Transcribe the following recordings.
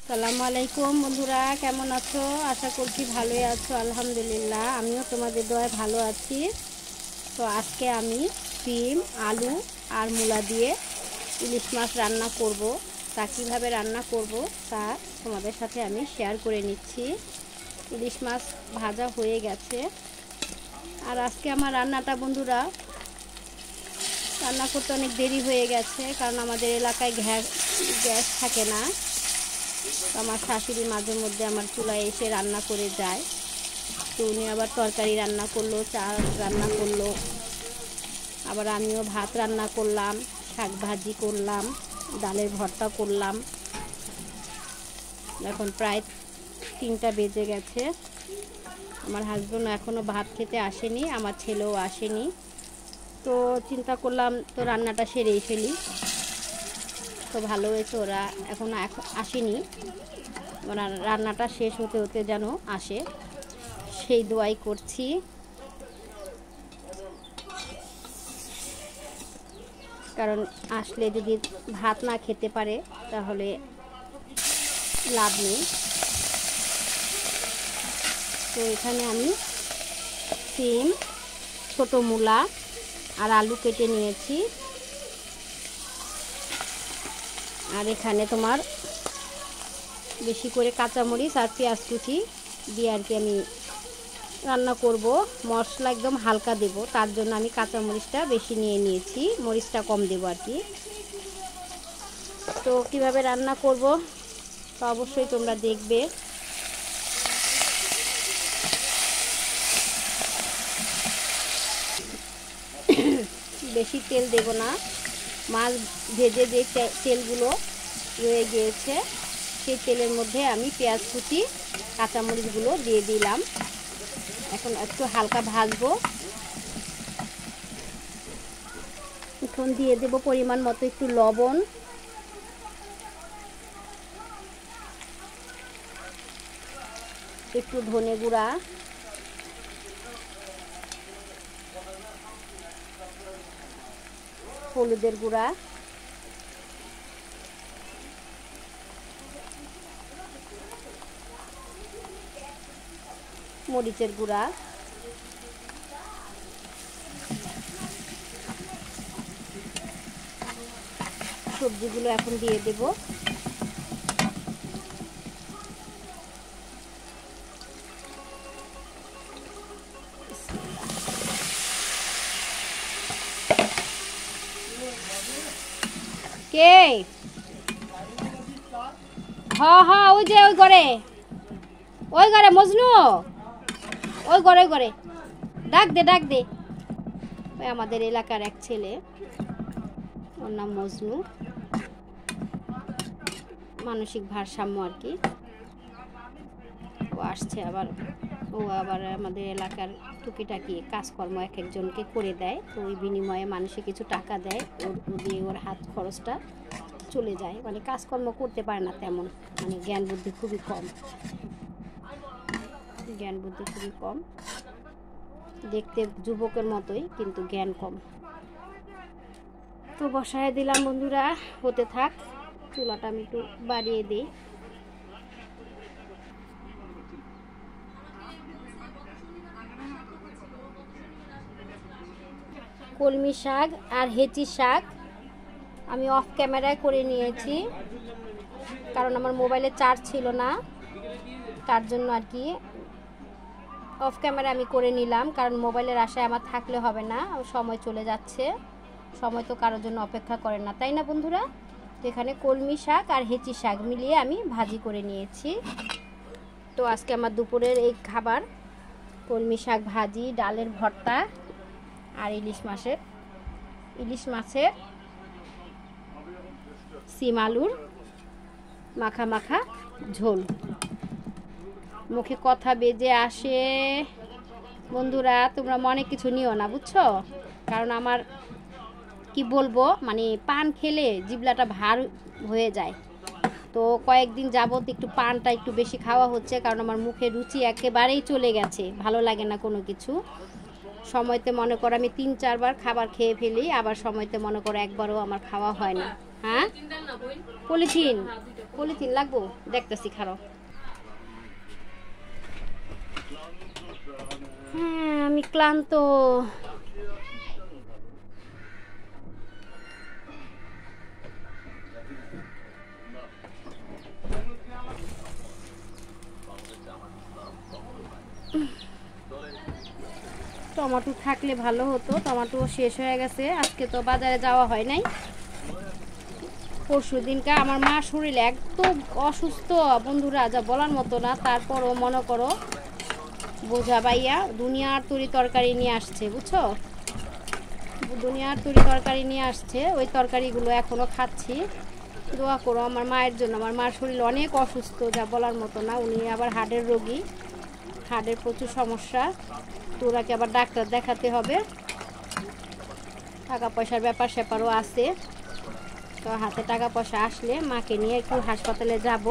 আসসালামু আলাইকুম বন্ধুরা, কেমন আছো? আশা করছি ভালোই আছো। আলহামদুলিল্লাহ, আমিও তোমাদের দয়ায় ভালো আছি। তো আজকে আমি ডিম, আলু আর মূলা দিয়ে ইলিশ মাছ রান্না করব। তা কীভাবে রান্না করব তা তোমাদের সাথে আমি শেয়ার করে নিচ্ছি। ইলিশ মাছ ভাজা হয়ে গেছে। আর আজকে আমার রান্নাটা বন্ধুরা রান্না করতে অনেক দেরি হয়ে গেছে, কারণ আমাদের এলাকায় গ্যাস থাকে না। আমার শাশুড়ি মাঝে মধ্যে আমার চুলায় এসে রান্না করে যায়। তো উনি আবার তরকারি রান্না করলো, চাল রান্না করলো, আবার আমিও ভাত রান্না করলাম, শাক ভাজি করলাম, ডালের ভর্তা করলাম। এখন প্রায় 3টা বেজে গেছে। আমার হাজব্যান্ড এখনও ভাত খেতে আসেনি, আমার ছেলেও আসেনি। তো চিন্তা করলাম তো রান্নাটা সেরেই ফেলি। তো ভালো হয়েছে, ওরা এখন আসেনি, রান্নাটা শেষ হতে হতে যেন আসে, সেই দোয়াই করছি। কারণ আসলে যদি ভাত না খেতে পারে তাহলে লাভ নেই। তো এখানে আমি সিম, ছোট মূলা আর আলু কেটে নিয়েছি। আর এখানে তোমার বেশি করে কাঁচামরিচ আর পেঁয়াজ কুচি দিয়ে আর কি আমি রান্না করব। মশলা একদম হালকা দেব, তার জন্য আমি কাঁচামরিচটা বেশি নিয়ে নিয়েছি, মরিচটা কম দেব আর কি। তো কিভাবে রান্না করব তা অবশ্যই তোমরা দেখবে। বেশি তেল দেব না, মাছ ভেজে যে তেলগুলো রয়ে গিয়েছে সেই তেলের মধ্যে আমি পেঁয়াজ কুচি, কাঁচামরিচগুলো দিয়ে দিলাম। এখন একটু হালকা ভাজবো। এখন দিয়ে দেব পরিমাণ মতো একটু লবণ, একটু ধনে গুঁড়া, হলুদের গুঁড়া, মরিচের গুঁড়া, সবজিগুলো এখন দিয়ে দেব। কে? হ্যাঁ, ওই যে ওই ঘরে মজনু, ওই ঘরে ডাক দে। ওই আমাদের এলাকার এক ছেলে, ওর নাম মজনু, মানসিক ভারসাম্য আর কি। ও আসছে ও আবার আমাদের এলাকার টুকিটাকি কাজকর্ম এক একজনকে করে দেয়। তো ওই বিনিময়ে মানুষে কিছু টাকা দেয়, ওর দিয়ে ওর হাত খরচটা চলে যায়। মানে কাজকর্ম করতে পারে না তেমন, মানে জ্ঞান বুদ্ধি খুবই কম। দেখতে যুবকের মতোই, কিন্তু জ্ঞান কম। তো বসায় দিলাম বন্ধুরা, হতে থাক। চুলাটা আমি একটু বাড়িয়ে দিই। কলমি শাক আর হেঁচি শাক আমি অফ ক্যামেরায় করে নিয়েছি, কারণ আমার মোবাইলে চার্জ ছিল না, তার জন্য আর কি অফ ক্যামেরা আমি করে নিলাম। কারণ মোবাইলের আশায় আমার থাকলে হবে না, সময় চলে যাচ্ছে। সময় তো কারোর জন্য অপেক্ষা করে না, তাই না বন্ধুরা? তো এখানে কলমি শাক আর হেঁচি শাক মিলিয়ে আমি ভাজি করে নিয়েছি। তো আজকে আমার দুপুরের এই খাবার কলমি শাক ভাজি, ডালের ভর্তা আর ইলিশ মাছের সিম আলুর মাখা ঝোল। মুখে কথা বেজে আসে বন্ধুরা, তোমরা মনে কিছু নিও না, বুঝছো? কারণ আমার কি বলবো, মানে পান খেলে জিভলাটা ভার হয়ে যায়। তো কয়েকদিন যাবত একটু পানটা একটু বেশি খাওয়া হচ্ছে, কারণ আমার মুখে রুচি একেবারেই চলে গেছে, ভালো লাগে না কোনো কিছু। সময়তে মনে করো আমি 3-4 বার খাবার খেয়ে ফেলি, আবার সময়তে মনে করো একবারও আমার খাওয়া হয় না। হ্যাঁ পলিথিন পলিথিন লাগবো দেখতেছি খারাপ। হ্যাঁ আমি ক্লান্ত। টমেটো থাকলে ভালো হতো, টমেটো শেষ হয়ে গেছে। আজকে তো বাজারে যাওয়া হয় নাই। পরশু দিনকে আমার মা শরীর একদম অসুস্থ বন্ধুরা, যা বলার মতো না। তারপরও মনে করো বোঝা বাইয়া দুনিয়ার তরি তরকারি নিয়ে আসছে, বুঝছো, দুনিয়ার তরি তরকারি নিয়ে আসছে। ওই তরকারিগুলো এখনো খাচ্ছি। দোয়া করো আমার মায়ের জন্য। আমার মার শরীর অনেক অসুস্থ, যা বলার মতো না। উনি আবার হার্টের রোগী, হার্টের প্রচুর সমস্যা। তো ওনাকে আবার ডাক্তার দেখাতে হবে, টাকা পয়সার ব্যাপার স্যাপারও আছে। তো হাতে টাকা পয়সা আসলে মাকে নিয়ে একটু হাসপাতালে যাব,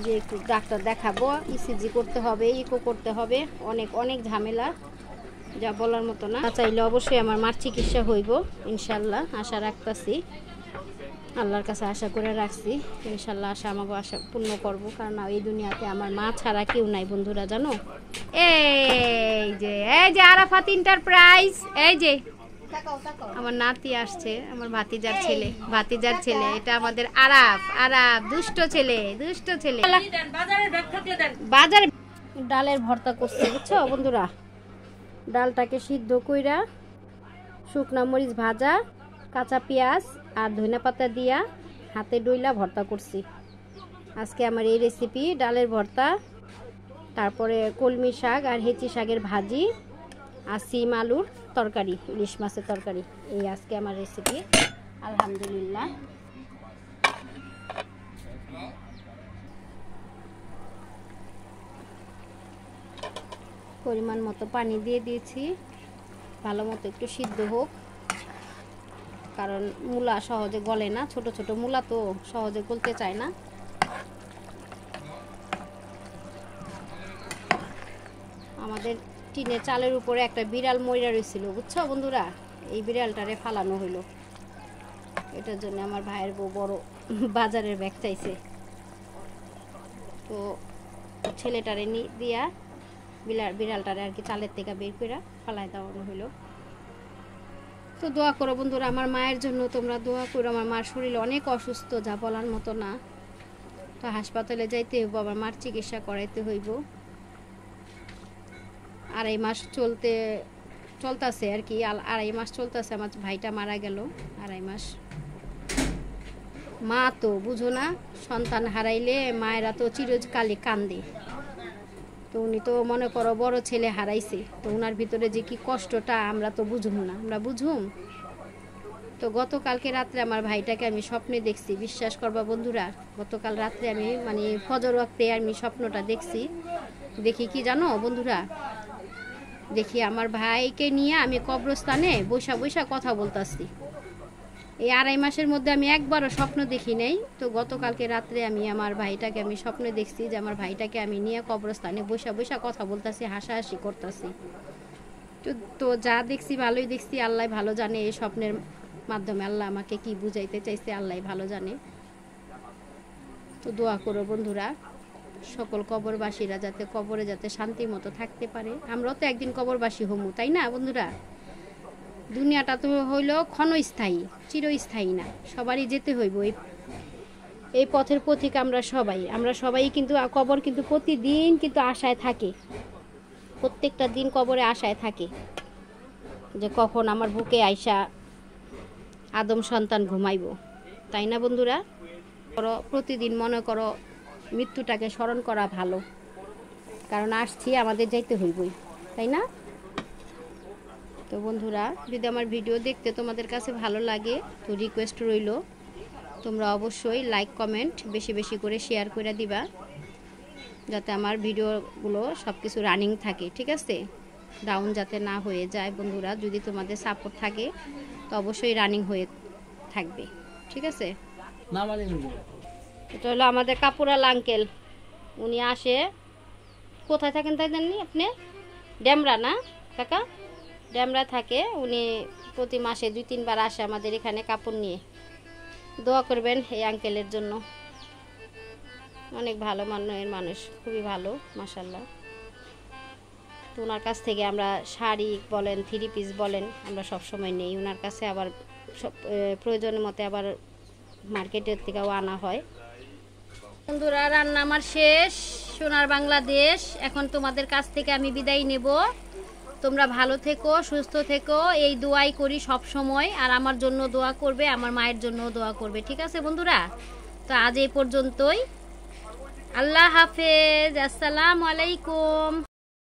যে একটু ডাক্তার দেখাবো। ইসিজি করতে হবে, ইকো করতে হবে, অনেক অনেক ঝামেলা, যা বলার মতো না। চাইলে অবশ্যই আমার মার চিকিৎসা হইব ইনশাল্লাহ, আশা রাখতেছি। আল্লাহর কাছে আশা করে রাখছি ইনশাল্লাহ। আশা আমাকে আশা পূর্ণ করবো, কারণ এই দুনিয়াতে আমার মা ছাড়া কেউ নাই বন্ধুরা, জানো। এই যে আরাফাত এন্টারপ্রাইজ, এই যে আমার নাতি আসছে, আমার ভাতিজার ছেলে। এটা আমাদের আরাফ দুষ্ট ছেলে। বাজারে ডালের ভর্তা করছে, বুঝছো বন্ধুরা। ডালটাকে সিদ্ধ কইরা শুকনা মরিচ ভাজা, কাঁচা পেঁয়াজ আর ধনিয়া পাতা দিয়া হাতে ডইলা ভর্তা করছি। আজকে আমার এই রেসিপি ডালের ভর্তা, তারপরে কলমি শাক আর হেঁচি শাকের ভাজি আর সিম আলুর তরকারি, ইলিশ মাছের তরকারি। এই আজকে আমার রেসিপি, আলহামদুলিল্লাহ। পরিমাণ মতো পানি দিয়ে দিয়েছি, ভালো মতো একটু সিদ্ধ হোক, কারণ মূলা সহজে গলে না। ছোট ছোট মূলা তো সহজে গলতে চায় না। আমাদের টিনের চালের উপরে একটা বিড়াল মইরা রয়েছিল, বুঝছো বন্ধুরা। এই বিড়ালটারে ফালানো হইলো, এটার জন্য আমার ভাইয়ের বউ বড় বাজারের ব্যাগ চাইছে। তো ছেলেটারে দিয়া বিড়ালটারে আর কি চালের থেকে বের করে ফালাই দেওয়ানো হইলো। তো দোয়া করো বন্ধুরা আমার মায়ের জন্য, তোমরা দোয়া করো। আমার মার শরীর অনেক অসুস্থ, যা বলার মতো না। তো হাসপাতালে যাইতে হইব, আমার মার চিকিৎসা করাইতে হইব। 2.5 মাস চলতেছে আর কি, 2.5 মাস চলতেছে। আমার ভাইটা মারা গেল 2.5 মাস। মা তো বুঝো না, সন্তান হারাইলে মায়েরা তো চিরকালই কান্দে। তো উনি তো মনে করো বড় ছেলে হারাইছে, তো ওনার ভিতরে যে কি কষ্টটা আমরা তো বুঝুম না, আমরা বুঝুম। তো গতকালকে রাত্রে আমার ভাইটাকে আমি স্বপ্নে দেখছি, বিশ্বাস করবা বন্ধুরা। গতকাল রাত্রে আমি মানে ফজর ওয়াক্তে আমি স্বপ্নটা দেখছি। দেখি কি জানো বন্ধুরা, দেখি আমার ভাইকে নিয়ে আমি কবরস্থানে বৈশা কথা বলতাছি। এই 2.5 মাসের মধ্যে আমি একবারও স্বপ্ন দেখি নাই। তো গতকালকে রাত্রে আমি আমার ভাইটাকে আমি স্বপ্নে দেখছি যে আমার ভাইটাকে আমি নিয়ে কবরস্থানে বৈশা কথা বলতাছি, হাসাহাসি করতেছি। তো যা দেখছি ভালোই দেখছি, আল্লাহ ভালো জানে। এই স্বপ্নের মাধ্যমে আল্লাহ আমাকে কি বুঝাইতে চাইছে আল্লাহ ভালো জানে। তো দোয়া করো বন্ধুরা, সকল কবরবাসীরা যাতে কবরে যাতে শান্তি মতো থাকতে পারে। আমরাও তো একদিন কবরবাসী হমু, তাই না বন্ধুরা। দুনিয়াটা তো হইলো ক্ষণস্থায়ী, চিরস্থায়ী না। সবারই যেতে হইব, এই পথের পথিক আমরা সবাই কিন্তু কবর কিন্তু প্রতিদিন কিন্তু আশায় থাকে, প্রত্যেকটা দিন কবরে আশায় থাকে যে কখন আমার বুকে আইসা আদম সন্তান ঘুমাইব, তাই না বন্ধুরা। প্রতিদিন মনে করো মৃত্যুটাকে স্মরণ করা ভালো, কারণ আসছি আমাদের যাইতে হইবই, তাই না। তো বন্ধুরা যদি আমার ভিডিও দেখতে তোমাদের কাছে ভালো লাগে, তো রিকোয়েস্ট রইল তোমরা অবশ্যই লাইক কমেন্ট বেশি বেশি করে শেয়ার করে দিবা, যাতে আমার ভিডিওগুলো সব কিছু রানিং থাকে, ঠিক আছে, ডাউন যাতে না হয়ে যায় বন্ধুরা। যদি তোমাদের সাপোর্ট থাকে তো অবশ্যই রানিং হয়ে থাকবে, ঠিক আছে। এটা হলো আমাদের কাপুরাল আঙ্কেল, উনি আসে, কোথায় থাকেন তাই জানি আপনি, ড্যামরা না কাকা, ড্যামরা থাকে উনি। প্রতি মাসে 2-3 বার আসে আমাদের এখানে কাপড় নিয়ে। দোয়া করবেন এই আঙ্কেলের জন্য, অনেক ভালো মানের মানুষ, খুবই ভালো মাশাআল্লাহ। তো ওনার কাছ থেকে আমরা শাড়ি বলেন, 3 পিস বলেন, আমরা সব সময় নেই ওনার কাছে। আবার সব প্রয়োজনের মতে আবার মার্কেটের থেকেও আনা হয়। বন্ধুরা, রান্না আমার শেষ। সোনার বাংলাদেশ, এখন তোমাদের কাছ থেকে আমি বিদায় নেব। তোমরা ভালো থেকো, সুস্থ থেকো, এই দোয়াই করি সব সময়। আর আমার জন্য দোয়া করবে, আমার মায়ের জন্য দোয়া করবে, ঠিক আছে বন্ধুরা? তো আজ এই পর্যন্তই। আল্লাহ হাফেজ, আসসালামু আলাইকুম।